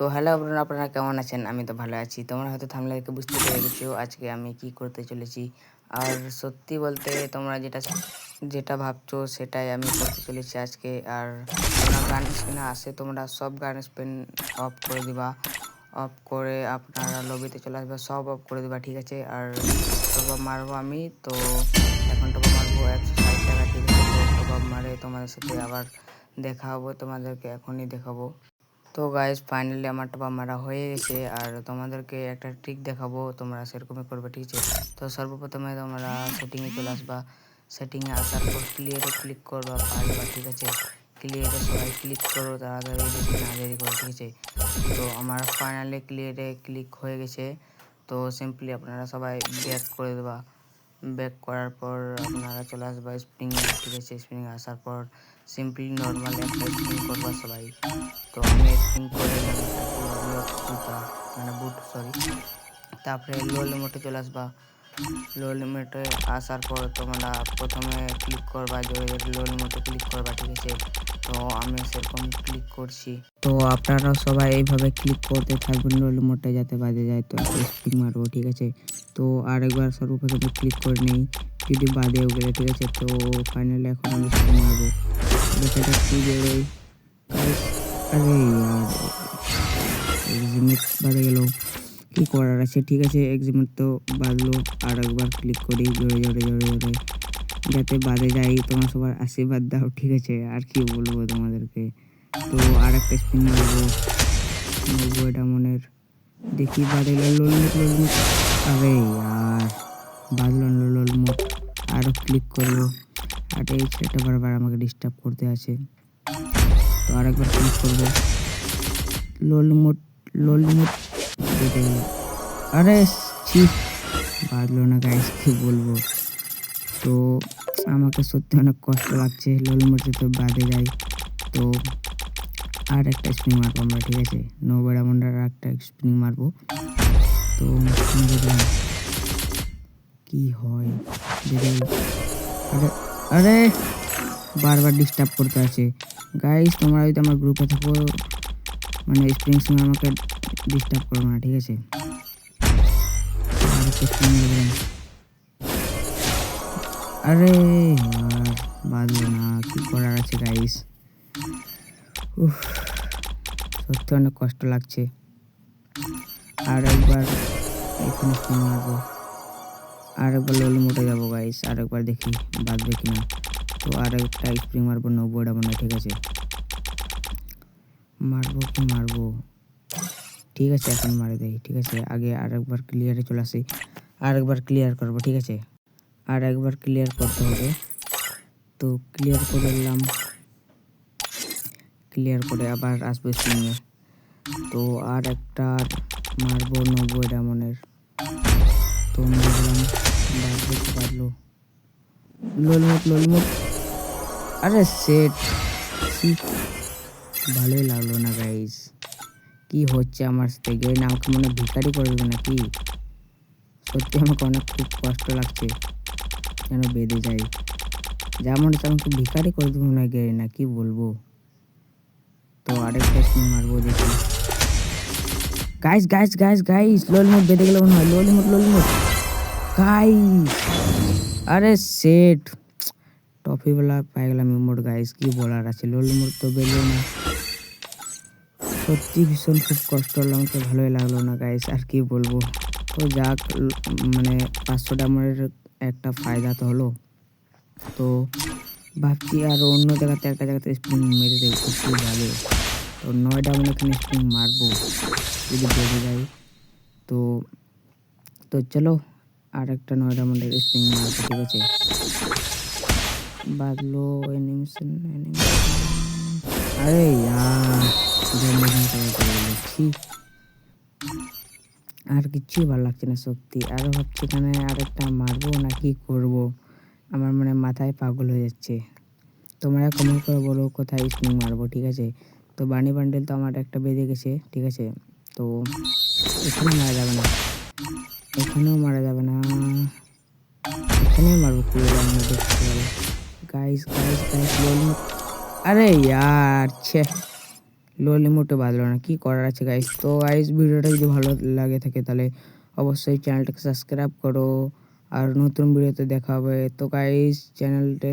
তো হ্যালো বন্ধুরা, আপনারা কেমন আছেন? আমি তো ভালো আছি। তোমরা হয়তো থাম্বনেল দেখে বুঝতে পেরে গেছো আজকে আমি কি করতে চলেছি। আর সত্যি বলতে তোমরা যেটা ভাবছো সেটাই আমি করতে চলেছি আজকে। আর তোমরা গান স্পিনে আসে তোমরা সব গান স্পিন অফ করে দিবা। অফ করে আপনারা লবিতে চলে আসবে, সব অফ করে দিবা, ঠিক আছে? আর টপ আপ মারবো আমি। তো এখন টপ আপ মারবো 160 টাকা, ঠিক আছে? তো টপ আপ মারে তোমাদের সাথে আবার দেখা হবো, তোমাদেরকে এখনই দেখাবো। তো গাইস ফাইনালি আমার টপ আপ মারা হয়ে গেছে। আর তোমাদেরকে একটা ট্রিক দেখাবো, তোমরা সেরকমই করবে, ঠিক আছে? তো সর্বপ্রথমে তোমরা সেটিংয়ে চলে আসবা। সেটিংয়ে আসার পর ক্লিয়ারে ক্লিক করবা, পারবা, ঠিক আছে? ক্লিয়ারে সবাই ক্লিক করো তাড়াতাড়ি, বেশি না দেরি করো, ঠিক আছে? তো আমার ফাইনালি ক্লিয়ারে ক্লিক হয়ে গেছে। তো সিম্পলি আপনারা সবাই ব্যাক করে দেবা। ব্যাক করার পর আপনারা চলে আসবা স্প্রিংয়ে, ঠিক আছে? স্প্রিংয়ে আসার পর সিম্পলি নর্মাল একটা স্প্রিং করবা সবাই। তো আমি স্প্রিং করে নিলাম জুতা, মানে বুট, সরি। তারপরে লো লিমিটে চলে আসবা। লো লিমিটে আসার পর তোমরা প্রথমে ক্লিক করবা, জোরে জোরে লো লিমিটে ক্লিক করবা, ঠিক আছে? তো আমি সেরকম ক্লিক করছি। তো আপনারা সবাই এইভাবে ক্লিক করতে থাকবেন লো লিমিটে, যাতে বাজে যায়। তো একটা স্প্রিং মারবো, ঠিক আছে? তো আরেকবার সর্বপ্রথমে ক্লিক করে নেই, যদি বাজেও গেলে, ঠিক আছে? তো ফাইনালি এখন আমি স্প্রিং মারবো, দেখা যাক কি বেরোয়। আরে ইয়ার, এক্সিমিট বাজে গেল, কি করার আছে, ঠিক আছে? এক্সিমিট তো বাজলো। আর একবার ক্লিক করি জোরে জোরে জোরে জোরে, যাতে বাজে যাই। তোমার সবার আশীর্বাদ দাও, ঠিক আছে? আর কি বলবো তোমাদেরকে। তো আর একটা স্পিন মারবো 90 ডায়মন্ডের, দেখি বাজে লোলমুট লোলমুট। আরে ইয়ার, বাজলো লোলমুট। আরও ক্লিক করবো। আর এই ছেলেটা বারবার আমাকে ডিস্টার্ব করতে আছে। তো আরেকবার ক্লিক করবো, লোলমুট লোলমুট, যেতে গেল। আরে ছি, বাজলো না গাইস, কি বলবো। তো আমাকে সত্যি অনেক কষ্ট লাগছে, লোলমুটে তো বাদে যায়। তো আর একটা স্প্রিং মারবো আমরা, ঠিক আছে? 90 ডায়মন্ডের আর একটা স্প্রিং মারবো। তো দেখলাম কি হয়। আরে আরে, বারবার ডিস্টার্ব করতে আছে। গাইস তোমরা যদি আমার গ্রুপে থাকো, মানে স্প্রিং সময় আমাকে ডিস্টার্ব করো না, ঠিক আছে? আরে আর বাজলো না, কি করার আছে গাইস। সত্যি অনেক কষ্ট লাগছে। আর একবার এখানে স্পিন মারবো, আর একবার লোলমুটে যাবো গাইস, আর একবার দেখি বাজবে কিনা। তো আর একটা স্প্রিং মারবো 90 ডায়মন্ডে, ঠিক আছে? মারবো কি মারবো, ঠিক আছে? এখন মারে দেয়, ঠিক আছে? আগে আর একবার ক্লিয়ারে চলে আসি, আর একবার ক্লিয়ার করবো, ঠিক আছে? আর একবার ক্লিয়ার করতে হবে। তো ক্লিয়ার করে নিলাম, ক্লিয়ার করে আবার আসবো স্প্রিংয়ে। তো আর একটা মারবো 90 ডায়মন্ডের। তো মারলাম, বাজলো তো বাজলো, লোলমুট লোলমুট। আরে সেট, ভালোই লাগলো না গাইস। কি হচ্ছে আমার সাথে? গেম আমাকে মনে ভিখারি করে দেবে নাকি? সত্যি আমাকে অনেক খুব কষ্ট লাগছে, যেন বেঁধে যাই। যেমন হচ্ছে আমাকে ভিখারি করে দেবো না গেম, না কি বলবো। তো আরেকটা স্পিন মারবো, দেখি। গাইস গাইস গাইস গাইস, লোলমুট বেঁধে গেলে মনে হয়, লোলমুট লোলমুট গাইস। আরে সেট, টফিওয়ালা পাই গেলাম ইমোট গাইস, কি বলার আছে। লোলমুট তো বেরোলো না, সত্যি ভীষণ খুব কষ্ট হলো, আমাকে ভালোই লাগলো না গাইস, আর কি বলবো। তো যাক, মানে 500 ডায়মন্ডের একটা ফায়দা তো হলো। তো ভাবছি আর অন্য জায়গাতে একটা জায়গাতে স্প্রিং মেরে দেবো, খুব ভালো। তো 9 ডায়মন্ড এখানে স্প্রিং মারবো, যদি বেঁধে যায়। তো তো চলো আর একটা 9 ডায়মন্ডের স্প্রিং মারবো, ঠিক আছে? বাদলো অ্যানিমেশন। আরে ইয়ার, আর কিচ্ছুই ভালো লাগছে না সত্যি। আরও ভাবছি এখানে আরেকটা মারবো না কি করবো, আমার মানে মাথায় পাগল হয়ে যাচ্ছে। তোমরা কমেন্ট করে বলো কোথায় স্প্রিং মারবো, ঠিক আছে? তো বানি বান্ডেল তো আমার একটা বেঁধে গেছে, ঠিক আছে? তো এখানে মারা যাবে না, এখানেও মারা যাবে না, এখানেই মারবো, পুরো দেখতে গাইস গাইস গাইস। আরে ইয়ার ছে, লোল ইমোটে বাঁধলো না, কি করার আছে গাইস। তো গাইস ভিডিওটা যদি ভালো লাগে থাকে তাহলে অবশ্যই চ্যানেলটাকে সাবস্ক্রাইব করো, আর নতুন ভিডিওতে দেখা হবে। তো গাইস চ্যানেলটা